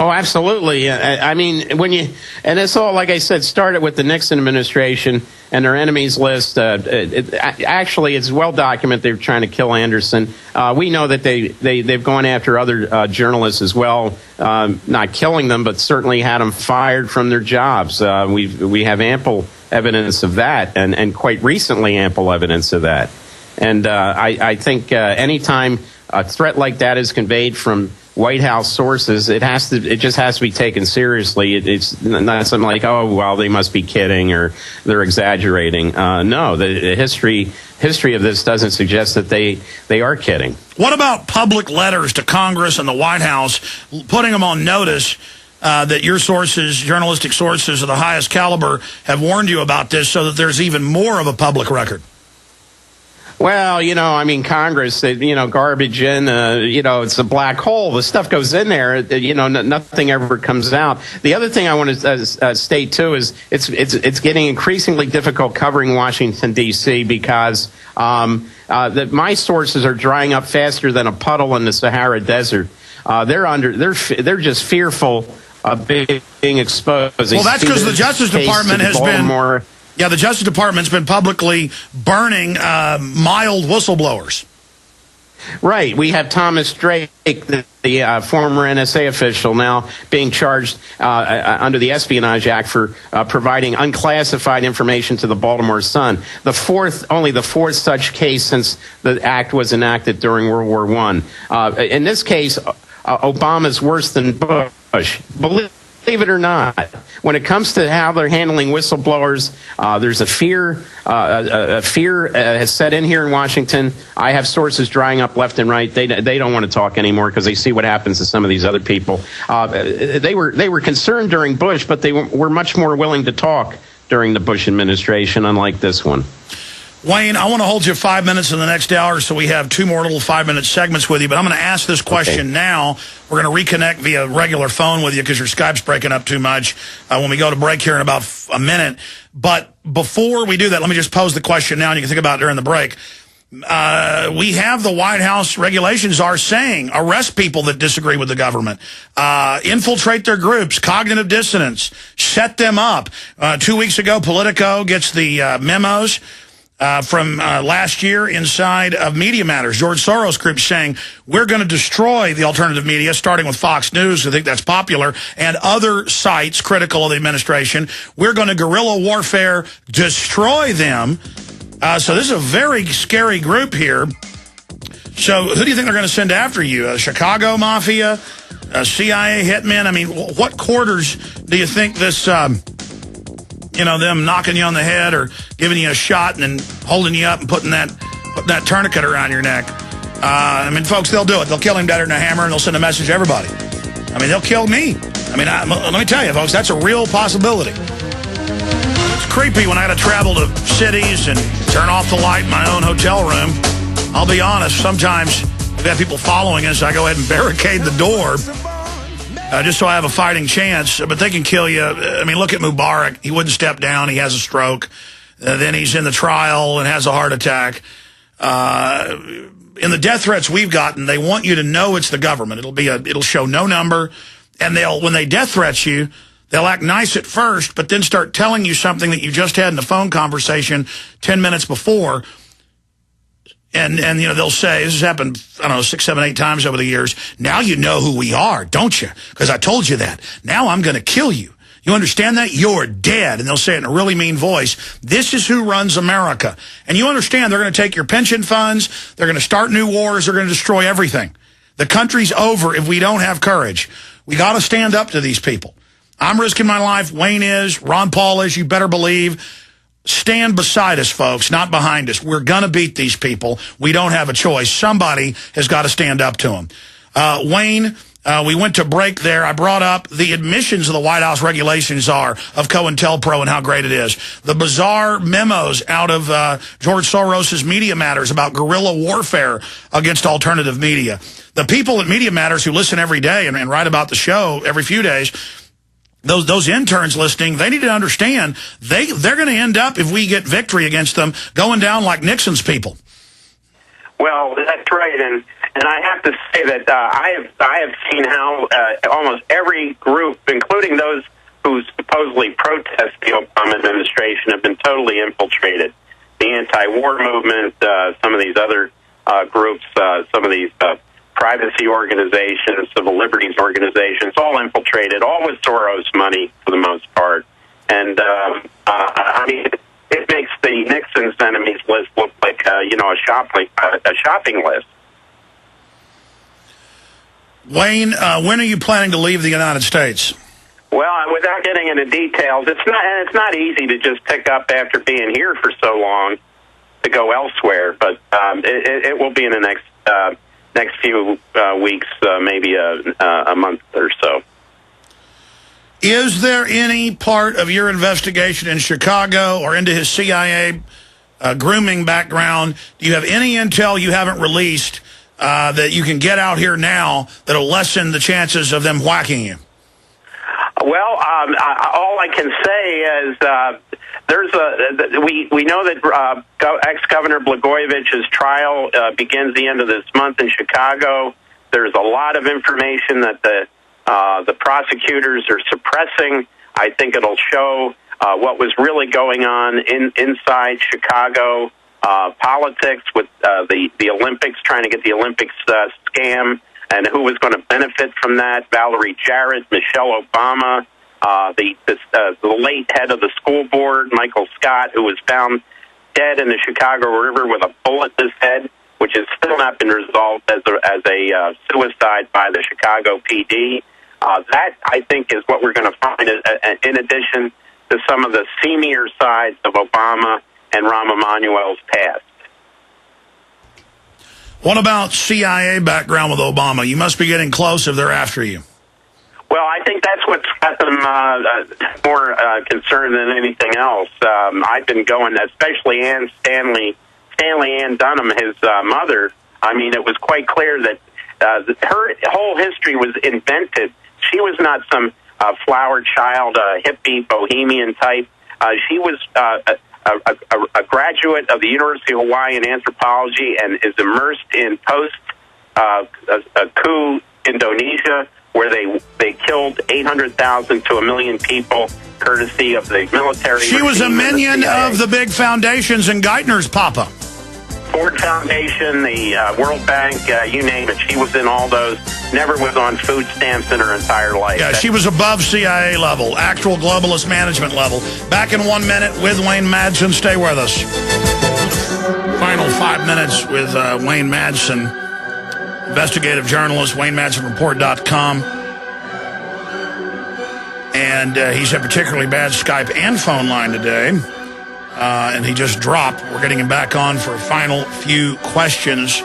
Oh, absolutely. I mean, and it's all, like I said, started with the Nixon administration and their enemies list. Actually, it's well documented they're trying to kill Anderson. We know that they've gone after other journalists as well, not killing them, but certainly had them fired from their jobs. We have ample evidence of that, and quite recently ample evidence of that. And I think anytime a threat like that is conveyed from White House sources, it just has to be taken seriously. It's not something like, oh, well, they must be kidding or they're exaggerating. No, the history of this doesn't suggest that they are kidding. What about public letters to Congress and the White House, putting them on notice that your sources, journalistic sources of the highest caliber, have warned you about this, so that there's even more of a public record? Well, I mean, Congress, garbage in, it's a black hole. The stuff goes in there, nothing ever comes out. The other thing I want to state, too, is it's getting increasingly difficult covering Washington, D.C. because my sources are drying up faster than a puddle in the Sahara Desert. They're just fearful of being exposed. Well, that's because the Justice Department has been... Yeah, the Justice Department's been publicly burning mild whistleblowers. Right. We have Thomas Drake, the former NSA official, now being charged under the Espionage Act for providing unclassified information to the Baltimore Sun. Only the fourth such case since the act was enacted during World War I. In this case, Obama's worse than Bush. Believe it or not, when it comes to how they're handling whistleblowers, there's a fear. Has set in here in Washington. I have sources drying up left and right. They don't want to talk anymore because they see what happens to some of these other people. They were concerned during Bush, but they were much more willing to talk during the Bush administration, unlike this one. Wayne, I want to hold you 5 minutes in the next hour, so we have two more little 5-minute segments with you. But I'm going to ask this question now. We're going to reconnect via regular phone with you because your Skype's breaking up too much when we go to break here in about a minute. But before we do that, let me just pose the question now, and you can think about it during the break. We have the White House regulations are saying arrest people that disagree with the government, infiltrate their groups, cognitive dissonance, set them up. 2 weeks ago, Politico gets the memos from last year inside of Media Matters. George Soros group saying, we're going to destroy the alternative media, starting with Fox News, I think that's popular, and other sites critical of the administration. We're going to guerrilla warfare, destroy them. So this is a very scary group here. So who do you think they're going to send after you? A Chicago Mafia? A CIA hitman? I mean, what quarters do you think this... them knocking you on the head or giving you a shot and then holding you up and putting that tourniquet around your neck. I mean, folks, they'll do it. They'll kill him dead in a hammer, and they'll send a message to everybody. I mean, they'll kill me. I mean, let me tell you, folks, that's a real possibility. It's creepy when I had to travel to cities and turn off the light in my own hotel room. I'll be honest, sometimes we've got people following us. I go ahead and barricade the door. Just so I have a fighting chance, but they can kill you. I mean, look at Mubarak. He wouldn't step down. He has a stroke. Then he's in the trial and has a heart attack. In the death threats we've gotten, they want you to know it's the government. It'll show no number, and when they death threat you, they'll act nice at first, but then start telling you something that you just had in a phone conversation 10 minutes before. And they'll say, this has happened, I don't know, 6, 7, 8 times over the years. Now you know who we are, don't you? Because I told you that. Now I'm going to kill you. You understand that? You're dead. And they'll say it in a really mean voice. This is who runs America. And you understand they're going to take your pension funds. They're going to start new wars. They're going to destroy everything. The country's over if we don't have courage. We got to stand up to these people. I'm risking my life. Wayne is. Ron Paul is. You better believe. Stand beside us, folks, not behind us. We're going to beat these people. We don't have a choice. Somebody has got to stand up to them. Wayne, we went to break there. I brought up the admissions of the White House regulations of COINTELPRO and how great it is. The bizarre memos out of George Soros' Media Matters about guerrilla warfare against alternative media. The people at Media Matters who listen every day and write about the show every few days, those interns listening, they need to understand they're going to end up, if we get victory against them, going down like Nixon's people. Well, that's right, and And I have to say that I have seen how almost every group, including those who supposedly protest the Obama administration, have been totally infiltrated. The anti-war movement, some of these other groups, some of these privacy organizations, civil liberties organizations, all infiltrated, all with Soros money for the most part. And I mean, it makes the Nixon's enemies list look like a shopping list. Wayne, when are you planning to leave the United States? Well, without getting into details, it's not easy to just pick up after being here for so long to go elsewhere. But it will be in the next few weeks, maybe a month or so. Is there any part of your investigation in Chicago or into his CIA grooming background, do you have any intel you haven't released that you can get out here now that'll lessen the chances of them whacking you? Well, all I can say is we know that ex-Governor Blagojevich's trial begins the end of this month in Chicago. There's a lot of information that the prosecutors are suppressing. I think it'll show what was really going on inside Chicago politics with the Olympics, trying to get the Olympics scam, and who was going to benefit from that. Valerie Jarrett, Michelle Obama, the late head of the school board, Michael Scott, who was found dead in the Chicago River with a bullet in his head, which has still not been resolved as a suicide by the Chicago PD. That, I think, is what we're going to find in addition to some of the seamier sides of Obama and Rahm-Emmanuel's past. What about CIA background with Obama? You must be getting close if they're after you. Well, I think that's what's got them more concerned than anything else. I've been going, especially Stanley Ann Dunham, his mother. I mean, it was quite clear that her whole history was invented. She was not some flower child, hippie, bohemian type. She was a graduate of the University of Hawaii in anthropology and is immersed in post-coup Indonesia, where they killed 800,000 to 1 million people, courtesy of the military. She was a minion of the big foundations and Geithner's papa. Ford Foundation, the World Bank, you name it. She was in all those. Never was on food stamps in her entire life. Yeah, she was above CIA level, actual globalist management level. Back in 1 minute with Wayne Madsen. Stay with us. Final 5 minutes with Wayne Madsen, investigative journalist, wayne-madsen-report.com. And he's had particularly bad Skype and phone line today. And he just dropped. We're getting him back on for a final few questions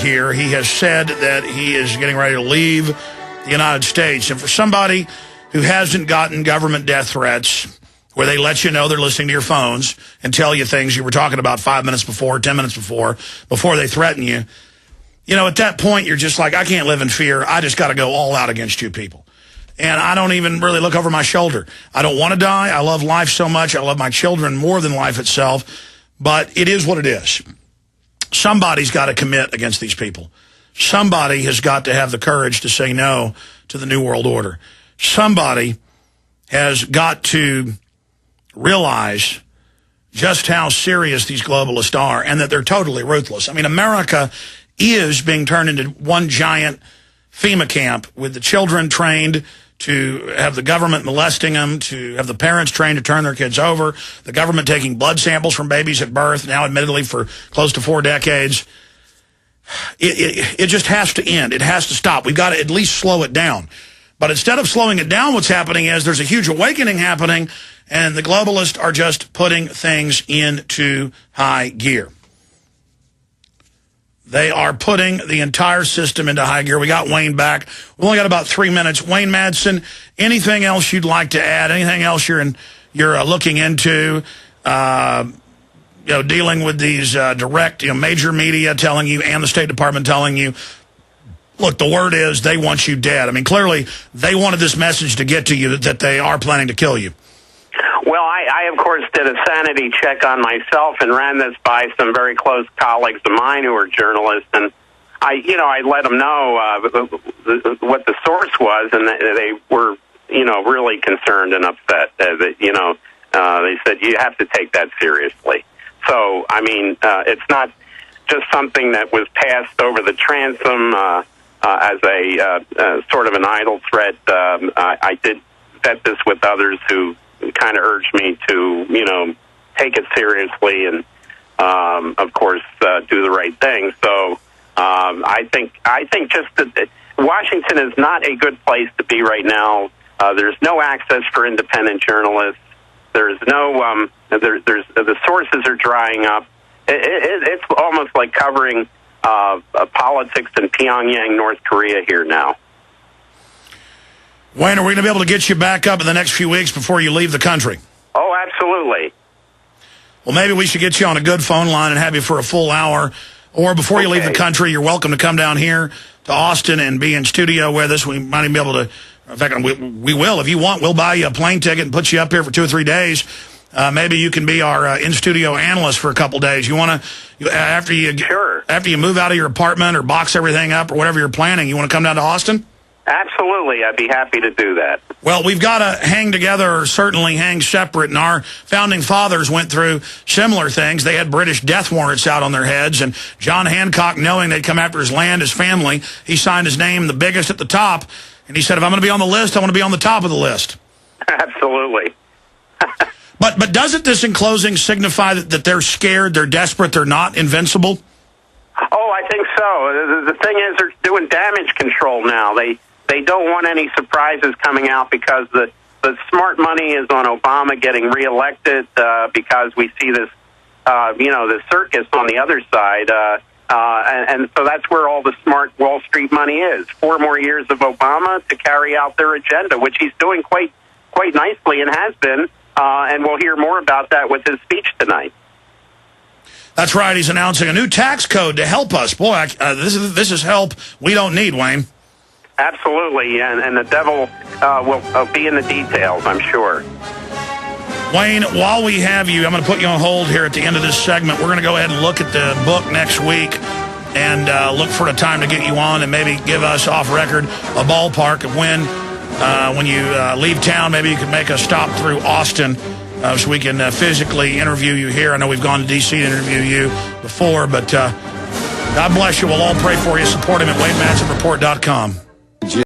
here. He has said that he is getting ready to leave the United States. And for somebody who hasn't gotten government death threats, where they let you know they're listening to your phones and tell you things you were talking about 5 minutes before, 10 minutes before they threaten you, you know, at that point, you're just like, I can't live in fear. I just got to go all out against you people. And I don't even really look over my shoulder. I don't want to die. I love life so much. I love my children more than life itself. But it is what it is. Somebody's got to commit against these people. Somebody has got to have the courage to say no to the New World Order. Somebody has got to realize just how serious these globalists are and that they're totally ruthless. I mean, America is being turned into one giant FEMA camp with the children trained to have the government molesting them, to have the parents trained to turn their kids over, the government taking blood samples from babies at birth, now admittedly for close to 4 decades. It just has to end. It has to stop. We've got to at least slow it down. But instead of slowing it down, what's happening is there's a huge awakening happening, and the globalists are just putting things into high gear. They are putting the entire system into high gear. We got Wayne back. We only got about 3 minutes. Wayne Madsen, anything else you'd like to add? Anything else you're looking into? Dealing with these direct, major media telling you and the State Department telling you, look, the word is they want you dead. I mean, clearly they wanted this message to get to you that they are planning to kill you. Well, I, of course, did a sanity check on myself and ran this by some very close colleagues of mine who are journalists, and I let them know what the source was, and they were, really concerned and upset. They said, you have to take that seriously. So, I mean, it's not just something that was passed over the transom as a sort of an idle threat. I did vet this with others who kind of urged me to, take it seriously and, of course, do the right thing. So I think just that Washington is not a good place to be right now. There's no access for independent journalists. There's no the sources are drying up. It's almost like covering politics in Pyongyang, North Korea here now. Wayne, are we going to be able to get you back up in the next few weeks before you leave the country? Oh, absolutely. Well, maybe we should get you on a good phone line and have you for a full hour. Or before you leave the country, you're welcome to come down here to Austin and be in studio with us. We might even be able to, in fact, we will. If you want, we'll buy you a plane ticket and put you up here for 2 or 3 days. Maybe you can be our in-studio analyst for a couple days. You want to, after you move out of your apartment or box everything up or whatever you're planning, you want to come down to Austin? Absolutely. I'd be happy to do that. Well, we've got to hang together or certainly hang separate, and our founding fathers went through similar things. They had British death warrants out on their heads, and John Hancock, knowing they'd come after his land, his family, he signed his name the biggest at the top, and he said, if I'm going to be on the list, I want to be on the top of the list. Absolutely. But doesn't this, in closing, signify that they're scared, they're desperate, they're not invincible? Oh, I think so. The thing is, they're doing damage control now. They don't want any surprises coming out because the smart money is on Obama getting reelected because we see this, this circus on the other side. And so that's where all the smart Wall Street money is. 4 more years of Obama to carry out their agenda, which he's doing quite nicely and has been. And we'll hear more about that with his speech tonight. That's right. He's announcing a new tax code to help us. Boy, this is help we don't need, Wayne. Absolutely, and the devil will be in the details, I'm sure. Wayne, while we have you, I'm going to put you on hold here at the end of this segment. We're going to go ahead and look at the book next week and look for a time to get you on and maybe give us off record a ballpark of when you leave town. Maybe you can make a stop through Austin so we can physically interview you here. I know we've gone to D.C. to interview you before, but God bless you. We'll all pray for you. Support him at wayne-madsen report.com.